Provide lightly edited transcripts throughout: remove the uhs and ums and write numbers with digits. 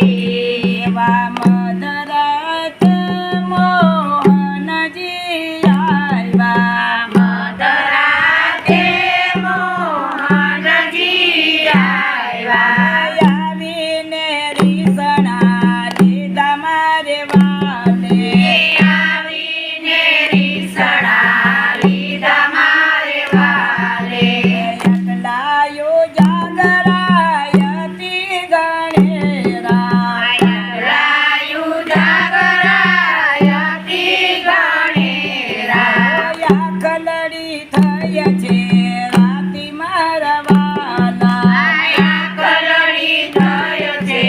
એવા મધરાત મોહનજી આવ્યા, મધરાતે મોહનજી આવ્યા, આવીને રીસણા લીધા મારે વાલે, આવીને રીસણા લીધા મારે વાલે, એકલાયો જાગરાયતી ગણેરા, એકલાયું જાગરાયતી ગણેરા, આખલડી થઈ છે રાતી મારા વાલા, કલડી થયો છે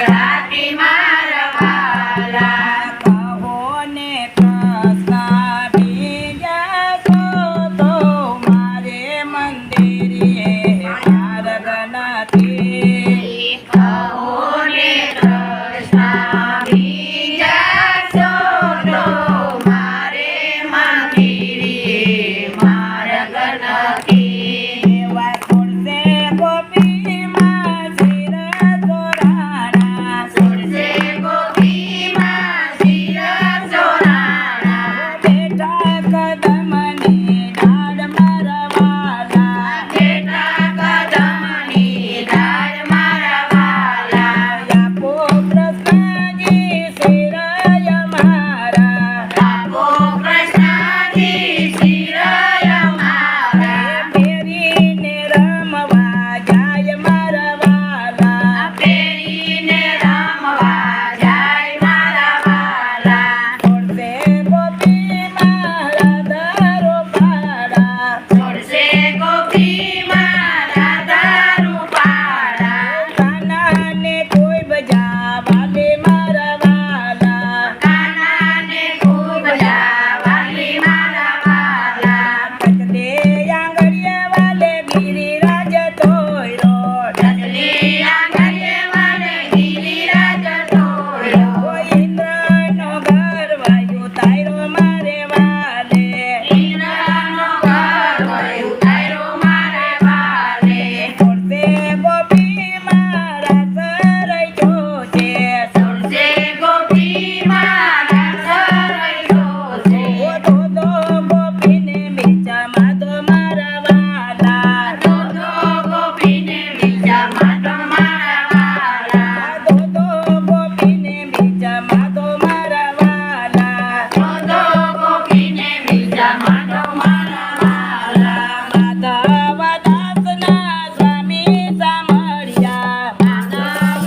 રાતી મારા વાલા, કહો ને કૃષ્ણ બીજા તો મારે મંદિરે માર્ગ નથી, કહો ને કૃષ્ણ બીજા શોધો મારે મંદિરે માર્ગ નથી, એવા છોડશે ગોપીમાં શિર ચોરાણા, છોડશે ગોપીમાં શિર ચોરાણા, બેઠા કદમની ડાળ મારા વાલા, બેઠા કદમની ડાળ મારા વાલા, આપો કૃષ્ણજી શિરય મારા, આપો કૃષ્ણજી શિરય મારા, ફેરીને રમવા જાય મારા વાલા, પહેરીને રમવા જાય મારા વાલા, છોડશે ગોપી મારા દારો પાડા, છોડશે ગોપીમાં દારૂ પાડા, કાનાને કોઈ બજાવાલે મારા વાલા, કાનાને ખૂબ જાવાલી મારા વાલા, કચલે આંગળીએ વાલે ગિરિરાજ તોયરો, ડગલી આંગળીએ વાલે ગિરિરાજ તોડ્યો, ઇન્દ્રનો ગર્વાયો તાયરો મારે વાલે, ઇન્દ્રનો ગર્વ ઉતાર્યો મારે વાલે, છોડશે ગોપી મારા સરૈયો છે, છોડશે ગોપીમાં સરૈયો છે, ધોધો ગોપીને બીચામાં તો મારા વાલા, ધોધો ગોપીને બીજામાં તો મારા વાલા, ધોધો ગોપીને બીચામાં તો મારા વાલા, ધોધો ગોપીને બીજામાં તો મારા વાલા, માધવ દાસના સ્વામી સાંભળ્યા,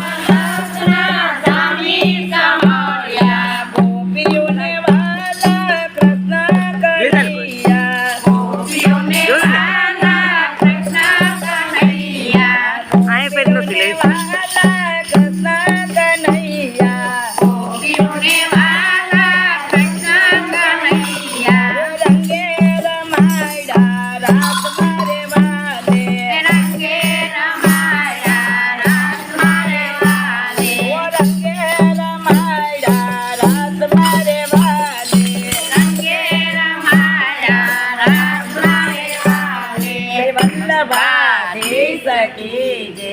માધવદાસના સ્વામી સાંભળ્યા, ગોપીઓને વાલા કૃષ્ણ કનૈયા, ગોપીઓને વાલા કૃષ્ણ કનૈયા, ગોપીઓને વાલા કૃષ્ણ કનૈયા, ગોપીઓને વાલા કૃષ્ણ કનૈયા, રંગે રમાડ્યા રાત મારે વાલે, રંગે રમાયા રાત મારે વાલે, રંગે રમાડ્યા રાત મારે વાલે, રંગે રમાયા રાત મારે વાલે, વલ્લભા દેશ કી જય.